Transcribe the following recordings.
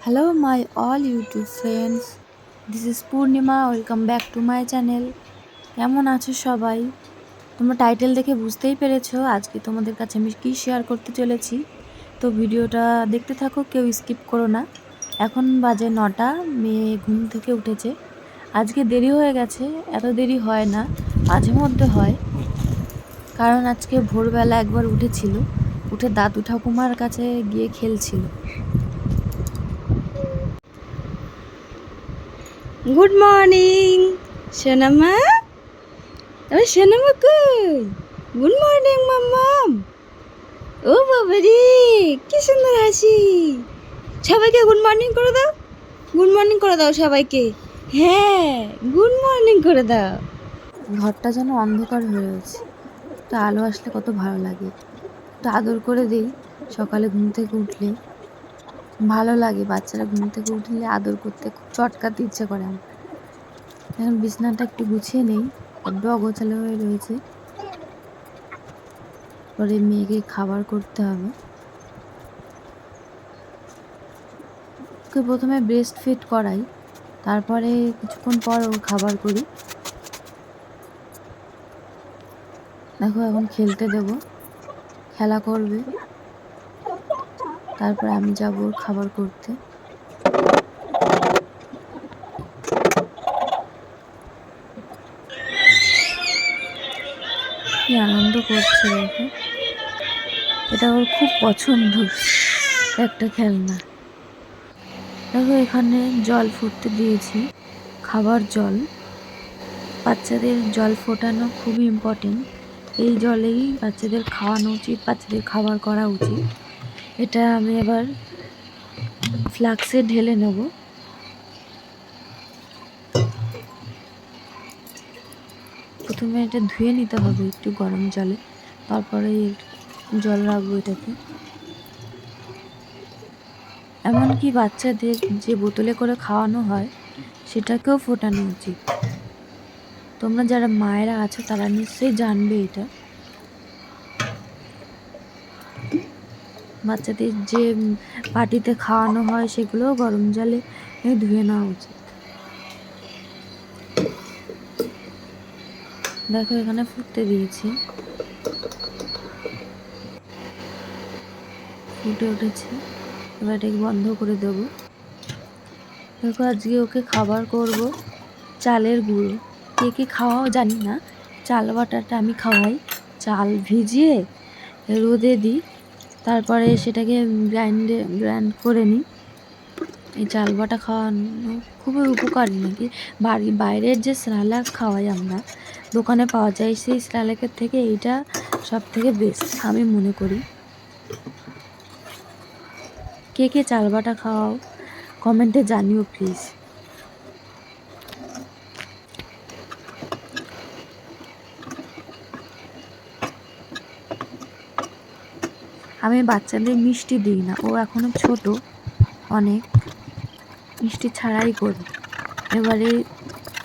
Hello, my all YouTube friends. This is Purnima. Welcome back to my channel. কেমন আছো সবাই? তোমরা title দেখে বুঝতেই পেরেছো আজকে তোমাদের কাছে আমি কি শেয়ার করতে চলেছি। তো ভিডিওটা দেখতে থাকো, কেউ স্কিপ করো না। এখন বাজে 9টা, মেয়ে ঘুম থেকে উঠেছে। আজকে দেরি হয়ে গেছে, এত দেরি হয় না, মাঝে মধ্যে হয়। কারণ আজকে ভোরবেলা একবার উঠেছিল, উঠে দাদু ঠাকুমার কাছে গিয়ে খেলছিল। গুড মর্নিং সোনামা। ওই সোনামা কই? গুড মর্নিং মাম্মাম। ও বাবা রে, কি সুন্দর হাসি। সবাইকে গুড মর্নিং করে দাও, গুড মর্নিং করে দাও সবাইকে। হ্যাঁ, গুড মর্নিং করে দাও। ঘরটা যেন অন্ধকার হয়ে আছে, একটু আলো আসলে কত ভালো লাগে। একটু আদর করে দিই, সকালে ঘুম থেকে উঠলে ভালো লাগে। বাচ্চারা ঘুম থেকে উঠলে আদর করতে খুব চটকাতে ইচ্ছে করে আমার। এখন বিছানাটা একটু গুছিয়ে নেই, বড্ড অগোছালো হয়ে রয়েছে। পরে মেয়েকে খাবার করতে হবে। ওকে প্রথমে ব্রেস্ট ফিড করাই, তারপরে কিছুক্ষণ পর ওর খাবার করি। দেখো এখন খেলতে দেব, খেলা করবে, তারপরে আমি যাব ওর খাবার করতে। কি আনন্দ করছে দেখো, এটা ওর খুব পছন্দ একটা খেলনা। দেখো এখানে জল ফুটতে দিয়েছি, খাবার জল। বাচ্চাদের জল ফোটানো খুবই ইম্পর্টেন্ট। এই জলেই বাচ্চাদের খাওয়ানো উচিত, বাচ্চাদের খাবার করা উচিত। এটা আমি এবার ফ্লাক্সে ঢেলে নেব। প্রথমে এটা ধুয়ে নিতে হবে একটু গরম জলে, তারপরে জল রাখবো এটাতে। এমনকি বাচ্চাদের যে বোতলে করে খাওয়ানো হয় সেটাকেও ফোটানো উচিত। তোমরা যারা মায়েরা আছো তারা নিশ্চয়ই জানবে এটা। বাচ্চাদের যে বাটিতে খাওয়ানো হয় সেগুলোও গরম জলে ধুয়ে নেওয়া উচিত। দেখো এখানে ফুটতে দিয়েছি, ফুটে উঠেছে, এবার এটাকে বন্ধ করে দেব। দেখো আজকে ওকে খাবার করব চালের গুঁড়ো। কে কে খাওয়াও জানি না, চাল বাটাটা আমি খাওয়াই। চাল ভিজিয়ে রোদে দিই, তারপরে সেটাকে গ্রাইন্ড করে নিই। এই চাল বাটা খাওয়ানো খুবই উপকারী নাকি। বাইরের যে স্যালাড খাওয়াই আমরা, দোকানে পাওয়া যায়, সেই স্যালাডের থেকে এইটা সব থেকে বেস্ট আমি মনে করি। কে কে চাল বাটা খাওয়াও কমেন্টে জানিও প্লিজ। আমি বাচ্চাদের মিষ্টি দিই না, ও এখনো ছোট, অনেক মিষ্টি ছাড়াই করি। এবারে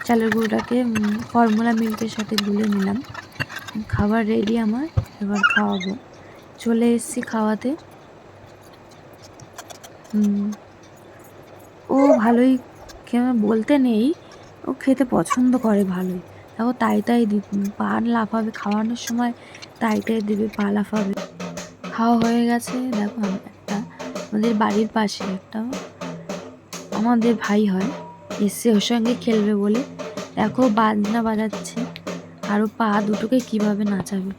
চালের গুঁড়োটাকে ফর্মুলা মিল্কের সাথে গুলে নিলাম। খাবার রেডি আমার, এবার খাওয়াবো। চলে এসেছি খাওয়াতে। ও ভালোই বলতে নেই, ও খেতে পছন্দ করে ভালোই। দেখো তাই তাই পা লাফাবে খাওয়ানোর সময়, তাই তাই দেবে, পা লাফাবে। খাওয়া হয়ে গেছে। দেখো একটা আমাদের বাড়ির পাশে একটা আমাদের ভাই হয়, এসে ওর সঙ্গে খেলবে বলে দেখো বাজনা বাজাচ্ছে, আরও পা দুটোকে কিভাবে নাচাবে,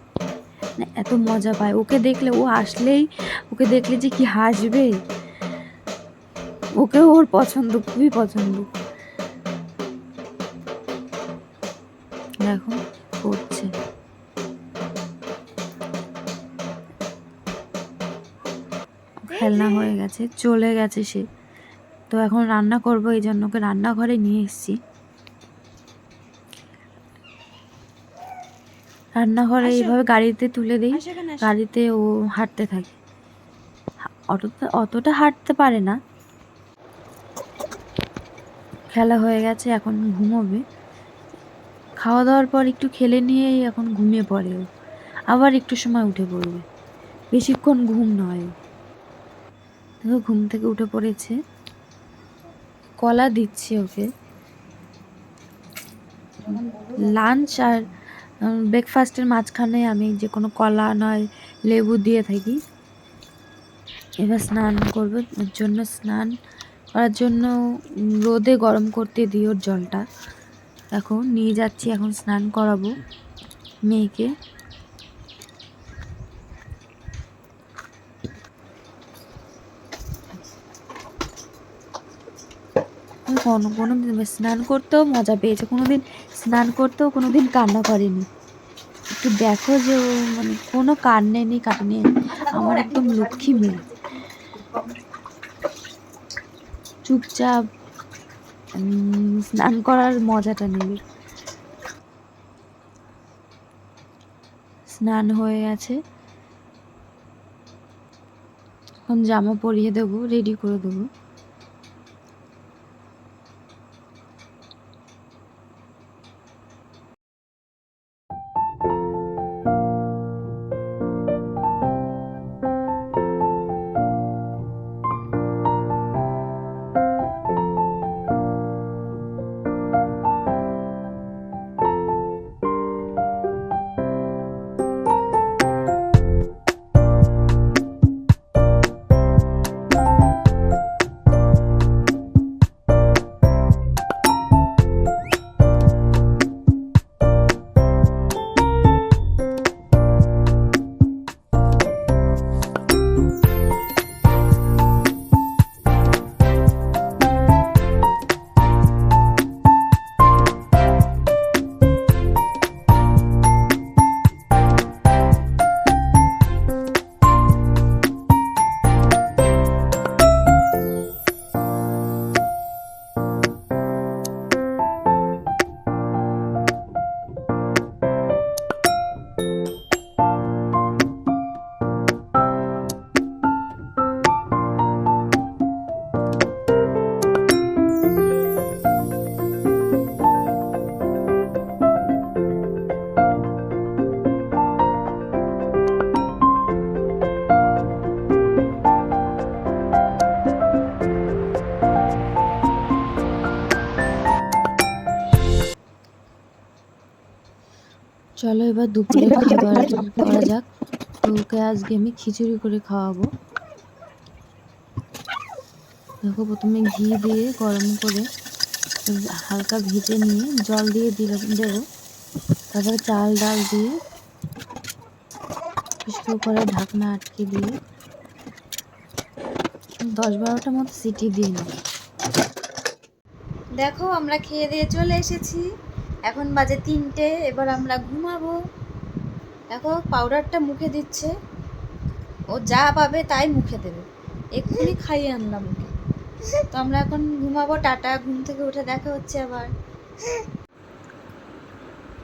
এত মজা পায় ওকে দেখলে। ও আসলেই ওকে দেখলে যে কি হাসবে, ওকেও ওর পছন্দ, খুবই পছন্দ। দেখো করছে। খেলনা হয়ে গেছে, চলে গেছে সে। তো এখন রান্না করবো, এই জন্য ওকে রান্নাঘরে নিয়ে এসেছি। রান্নাঘরে এইভাবে গাড়িতে তুলে দিই, গাড়িতে ও হাঁটতে থাকে। অতটা হাঁটতে পারে না। খেলা হয়ে গেছে, এখন ঘুমোবে। খাওয়া দাওয়ার পর একটু খেলে নিয়েই এখন ঘুমিয়ে পড়ে ও, আবার একটু সময় উঠে পড়বে, বেশিক্ষণ ঘুম নয়। দেখো ঘুম থেকে উঠে পড়েছে। কলা দিচ্ছি ওকে। লাঞ্চ আর ব্রেকফাস্টের মাঝখানে আমি যে কোনো কলা নয় লেবু দিয়ে থাকি। এবার স্নান করবো, ওর জন্য স্নান করার জন্য রোদে গরম করতে দিই ওর জলটা। এখন নিয়ে যাচ্ছি, এখন স্নান করাবো মেয়েকে। কোনো স্নান করতেও মজা পেয়েছে, কোনোদিন স্নান করতেও কোনোদিন কান্না করেনি। একটু দেখো যে ও মানে কোনো কান্নেনি কাটেনি, আমার একদম লক্ষ্মী মেয়ে, চুপচাপ স্নান করার মজাটা নেবে। স্নান হয়ে গেছে, এখন জামা পরিয়ে দেবো, রেডি করে দেবো। চলো এবার দুপুরে খাবার করা যাক। তো ওকে আজকে আমি খিচুড়ি করে খাওয়াবো। দেখো, প্রথমে ঘি দিয়ে গরম করে হালকা ভেজে নিয়ে জল দিয়ে দেবো, তারপরে চাল ডাল দিয়ে প্রেসার করে ঢাকনা আটকে দিয়ে 10-12টা মতো সিটি দিয়ে নেব। দেখো আমরা খেয়ে দিয়ে চলে এসেছি, এখন বাজে 3টে, এবার আমরা ঘুমাবো। দেখো পাউডারটা মুখে দিচ্ছে, ও যা পাবে তাই মুখে দেবে, এক্ষুনি খাইয়ে আনলাম ওকে। তো আমরা এখন ঘুমাবো, টাটা। ঘুম থেকে উঠে দেখা হচ্ছে আবার।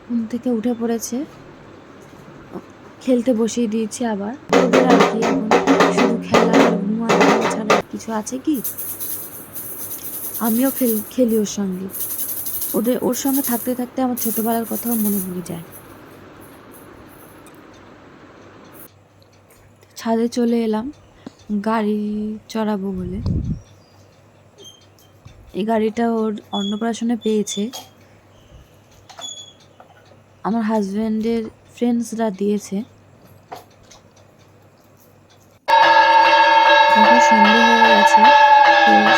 ঘুম থেকে উঠে পড়েছে, খেলতে বসিয়ে দিয়েছি আবার। ওদের আর কি এখন শুধু খেলা আর ঘুমানো ছাড়া কিছু আছে কি? আমিও খেলি ওর সঙ্গে, ওর সঙ্গে থাকতে থাকতে আমার ছোটবেলার কথাও মনে পড়ে যায়। ছাদে চলে এলাম গাড়ি চড়াবো বলে। এই গাড়িটা ওর অন্নপ্রাশনে পেয়েছে, আমার হাজব্যান্ডের ফ্রেন্ডসরা দিয়েছে। এখন সন্ধে হয়ে গেছে,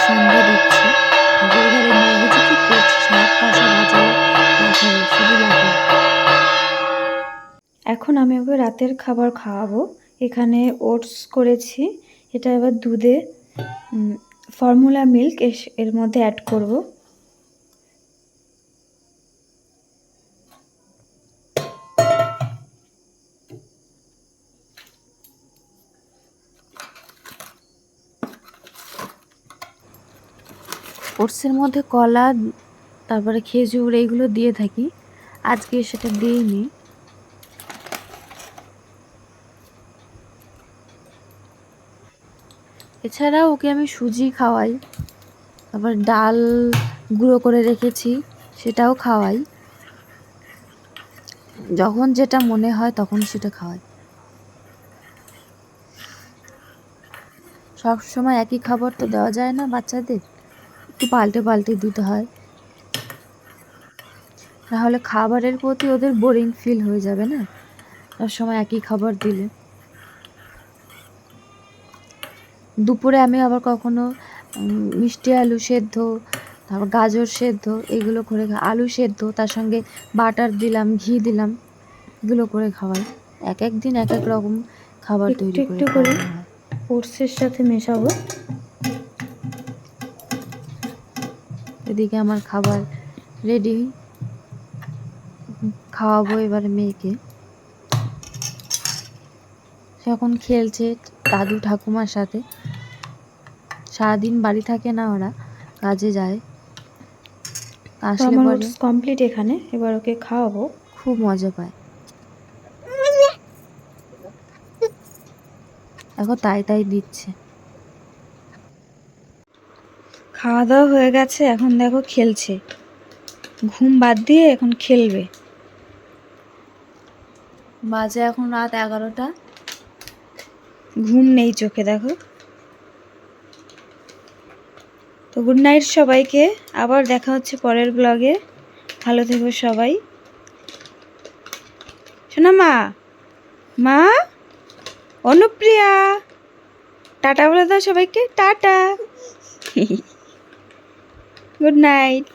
সন্ধে দিচ্ছে। ঠাকুর ঘরে নিয়ে গেছি, কি করছে, শাক কাঁসা বাজারে লাফাবে, শুধু লাফাবে। এখন আমি ওকে রাতের খাবার খাওয়াবো। এখানে ওটস করেছি, এটা এবার দুধে ফর্মুলা মিল্ক এর মধ্যে অ্যাড করব। ওটসের মধ্যে কলা, তারপরে খেজুর এইগুলো দিয়ে থাকি, আজকে সেটা দিইনি। এছাড়াও ওকে আমি সুজি খাওয়াই, আবার ডাল গুঁড়ো করে রেখেছি সেটাও খাওয়াই, যখন যেটা মনে হয় তখন সেটা খাওয়াই। সব সময় একই খাবার তো দেওয়া যায় না বাচ্চাদের, একটু পাল্টে পাল্টে দিতে হয়, নাহলে খাবারের প্রতি ওদের বোরিং ফিল হয়ে যাবে না সবসময় একই খাবার দিলে। দুপুরে আমি আবার কখনো মিষ্টি আলু সেদ্ধ, তারপর গাজর সেদ্ধ এগুলো করে আলু সেদ্ধ তার সঙ্গে বাটার দিলাম, ঘি দিলাম, এগুলো করে খাওয়াই। এক এক দিন এক এক রকম খাবার একটু তৈরি একটু করে খাওয়ানো হয়। ওটসের সাথে মেশাবো। এদিকে আমার খাবার রেডি, খাওয়াবো এবারে মেয়েকে। সে এখন খেলছে দাদু ঠাকুমার সাথে, সারাদিন বাড়ি থাকে না, ওরা কাজে যায়, তো আসলে আমার পরে ওটস কমপ্লিট এখানে, এবার ওকে খাওয়াবো। খুব মজা পায়। এখন তাই তাই দিচ্ছে। খাওয়া দাওয়া হয়ে গেছে, এখন দেখো খেলছে, ঘুম বাদ দিয়ে এখন খেলবে। বাজে এখন রাত 11টা, ঘুম নেই চোখে দেখো। তো গুড নাইট সবাইকে, আবার দেখা হচ্ছে পরের ব্লগে। ভালো থেকো সবাই। শোনা মা, মা, অনুপ্রিয়া, টাটা বলে দাও সবাইকে, টাটা। Good night.